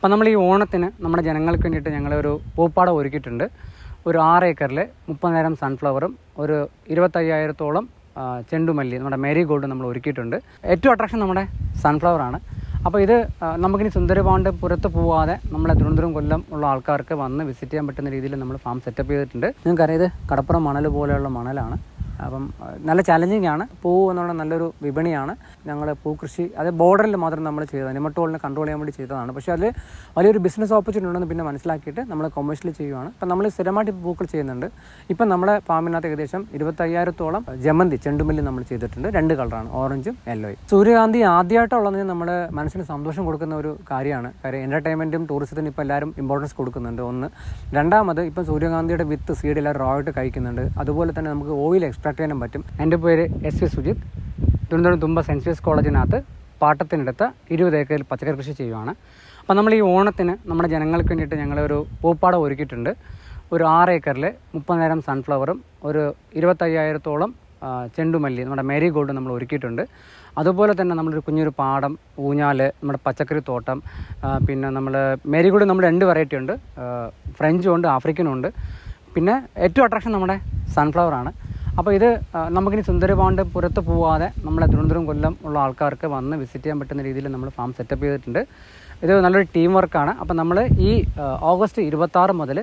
അപ്പോൾ നമ്മൾ ഈ ഓണത്തിന് നമ്മുടെ ജനങ്ങൾക്ക് വേണ്ടിയിട്ട് ഞങ്ങളൊരു പൂപ്പാടം ഒരുക്കിയിട്ടുണ്ട്. ഒരു 6 ഏക്കറിൽ 30,000 സൺഫ്ലവറും ഒരു 25,000-ഓളം ചെണ്ടുമല്ലി നമ്മുടെ മേരി ഗോൾഡ് നമ്മൾ ഒരുക്കിയിട്ടുണ്ട്. ഏറ്റവും അട്രാക്ഷൻ നമ്മുടെ സൺഫ്ലവറാണ്. അപ്പോൾ ഇത് നമുക്കിനി സുന്ദരപാണ്ട് പുറത്ത് പോവാതെ നമ്മളെ തിരുവനന്തപുരം കൊല്ലം ഉള്ള ആൾക്കാർക്ക് വന്ന് വിസിറ്റ് ചെയ്യാൻ പറ്റുന്ന രീതിയിൽ നമ്മൾ ഫാം സെറ്റപ്പ് ചെയ്തിട്ടുണ്ട്. നിങ്ങൾക്കറിയാം, ഇത് കടപ്പുറം മണൽ പോലെയുള്ള മണലാണ്. അപ്പം നല്ല ചാലഞ്ചിങ് ആണ്. പൂവ് എന്നുള്ള നല്ലൊരു വിപണിയാണ്. ഞങ്ങൾ പൂക്കൃഷി അത് ബോർഡറിൽ മാത്രം നമ്മൾ ചെയ്തത്, നെമറ്റോളിനെ കൺട്രോൾ ചെയ്യാൻ വേണ്ടി ചെയ്തതാണ്. പക്ഷേ അതിൽ വലിയൊരു ബിസിനസ് ഓപ്പർച്യൂണിറ്റി ഉണ്ടെന്ന് പിന്നെ മനസ്സിലാക്കിയിട്ട് നമ്മൾ കൊമേഴ്ഷ്യലി ചെയ്യുകയാണ്. അപ്പം നമ്മൾ സ്ഥിരമായിട്ട് പൂക്കൾ ചെയ്യുന്നുണ്ട്. ഇപ്പം നമ്മുടെ ഫാമിനകത്ത് ഏകദേശം 25,000-ഓളം ജമന്തി ചെണ്ടുമല്ലി നമ്മൾ ചെയ്തിട്ടുണ്ട്. 2 കളറാണ്, ഓറഞ്ചും യെല്ലോയും. സൂര്യകാന്തി ആദ്യമായിട്ടുള്ളത് നമ്മുടെ മനസ്സിന് സന്തോഷം കൊടുക്കുന്ന ഒരു കാര്യമാണ്. കാര്യം എൻ്റർടൈൻമെൻറ്റും ടൂറിസത്തിനും ഇപ്പോൾ എല്ലാവരും ഇമ്പോർട്ടൻസ് കൊടുക്കുന്നുണ്ട്, ഒന്ന്. രണ്ടാമത് ഇപ്പം സൂര്യകാന്തിയുടെ വിത്ത് സീഡ് എല്ലാവരും റോ ആയിട്ട് കഴിക്കുന്നുണ്ട്. അതുപോലെ തന്നെ നമുക്ക് ഓയിൽ എക്സ്ട്രാക്ട് ചെയ്യാനും പറ്റും. എൻ്റെ പേര് SV സുജിത്ത്. തിരുവനന്തപുരം തുമ്പ സെൻറ്റ് ജോസഫ് കോളേജിനകത്ത് പാട്ടത്തിനെടുത്ത് 20 ഏക്കറിൽ പച്ചക്കറി കൃഷി ചെയ്യുവാണ്. അപ്പോൾ നമ്മൾ ഈ ഓണത്തിന് നമ്മുടെ ജനങ്ങൾക്ക് വേണ്ടിയിട്ട് ഞങ്ങളൊരു പൂപ്പാടം ഒരുക്കിയിട്ടുണ്ട്. ഒരു 6 ഏക്കറിൽ 30,000 സൺഫ്ലവറും ഒരു 25,000-ഓളം ചെണ്ടുമല്ലി നമ്മുടെ മേരി ഗോൾഡ് നമ്മൾ ഒരുക്കിയിട്ടുണ്ട്. അതുപോലെ തന്നെ നമ്മളൊരു കുഞ്ഞൊരു പാടം, ഊഞ്ഞാൽ, നമ്മുടെ പച്ചക്കറി തോട്ടം, പിന്നെ നമ്മൾ മേരി ഗോൾഡ് നമ്മൾ 2 വെറൈറ്റി ഉണ്ട്, ഫ്രഞ്ചും ഉണ്ട്, ആഫ്രിക്കനും ഉണ്ട്. പിന്നെ ഏറ്റവും അട്രാക്ഷൻ നമ്മുടെ സൺഫ്ലവറാണ്. അപ്പോൾ ഇത് നമുക്കിനി സുന്ദരപാണ്ട് പുറത്ത് പോവാതെ നമ്മളെ തിരുവനന്തപുരം കൊല്ലം ഉള്ള ആൾക്കാർക്ക് വന്ന് വിസിറ്റ് ചെയ്യാൻ പറ്റുന്ന രീതിയിൽ നമ്മൾ ഫാം സെറ്റപ്പ് ചെയ്തിട്ടുണ്ട്. ഇത് നല്ലൊരു ടീം വർക്കാണ്. അപ്പോൾ നമ്മൾ ഈ ഓഗസ്റ്റ് 26 മുതൽ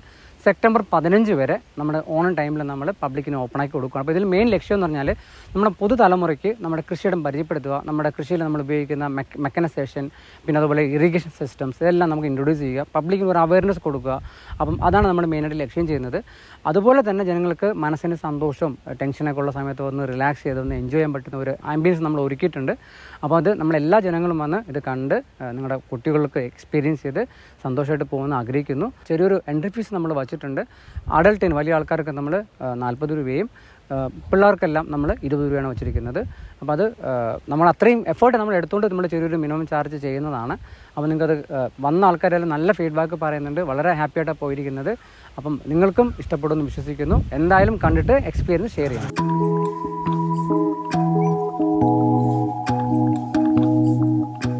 സെപ്റ്റംബർ 15 വരെ നമ്മുടെ ഓണം ടൈമിൽ നമ്മൾ പബ്ലിക്കിന് ഓപ്പണാക്കി കൊടുക്കുകയാണ്. അപ്പോൾ ഇതിൽ മെയിൻ ലക്ഷ്യം എന്ന് പറഞ്ഞാൽ നമ്മുടെ പുതുതലമുറയ്ക്ക് നമ്മുടെ കൃഷിയിടം പരിചയപ്പെടുത്തുക, നമ്മുടെ കൃഷിയിൽ നമ്മൾ ഉപയോഗിക്കുന്ന മെക്കനൈസേഷൻ, പിന്നെ അതുപോലെ ഇറിഗേഷൻ സിസ്റ്റംസ് ഇതെല്ലാം നമുക്ക് ഇൻട്രൊഡ്യൂസ് ചെയ്യുക, പബ്ലിക്കിന് ഒരു അവയർനെസ് കൊടുക്കുക. അപ്പം അതാണ് നമ്മൾ മെയിനായിട്ട് ലക്ഷ്യം ചെയ്യുന്നത്. അതുപോലെ തന്നെ ജനങ്ങൾക്ക് മനസ്സിന് സന്തോഷവും ടെൻഷനൊക്കെ ഉള്ള സമയത്ത് ഒന്ന് റിലാക്സ് ചെയ്ത് ഒന്ന് എൻജോയ് ചെയ്യാൻ പറ്റുന്ന ഒരു ആംബിയൻസ് നമ്മൾ ഒരുക്കിയിട്ടുണ്ട്. അപ്പോൾ അത് നമ്മളെല്ലാ ജനങ്ങളും വന്ന് ഇത് കണ്ട് നിങ്ങളുടെ കുട്ടികൾക്ക് എക്സ്പീരിയൻസ് ചെയ്ത് സന്തോഷമായിട്ട് പോകുമെന്ന് ആഗ്രഹിക്കുന്നു. ചെറിയൊരു എൻട്രി ഫീസ് നമ്മൾ വച്ചിട്ടുണ്ട്. അഡൾട്ടിന് വലിയ ആൾക്കാർക്ക് നമ്മൾ 40 രൂപയും പിള്ളേർക്കെല്ലാം നമ്മൾ 20 രൂപയാണ് വെച്ചിരിക്കുന്നത്. അപ്പോൾ അത് നമ്മൾ അത്രയും എഫേർട്ട് നമ്മൾ എടുത്തുകൊണ്ട് നമ്മൾ ചെറിയൊരു മിനിമം ചാർജ് ചെയ്യുന്നതാണ്. അപ്പോൾ നിങ്ങൾക്കത് വന്ന ആൾക്കാരെല്ലാം നല്ല ഫീഡ്ബാക്ക് പറയുന്നുണ്ട്, വളരെ ഹാപ്പി ആയിട്ടാണ് പോയിരിക്കുന്നത്. അപ്പം നിങ്ങൾക്കും ഇഷ്ടപ്പെടുമെന്ന് വിശ്വസിക്കുന്നു. എന്തായാലും കണ്ടിട്ട് എക്സ്പീരിയൻസ് ഷെയർ ചെയ്യണം.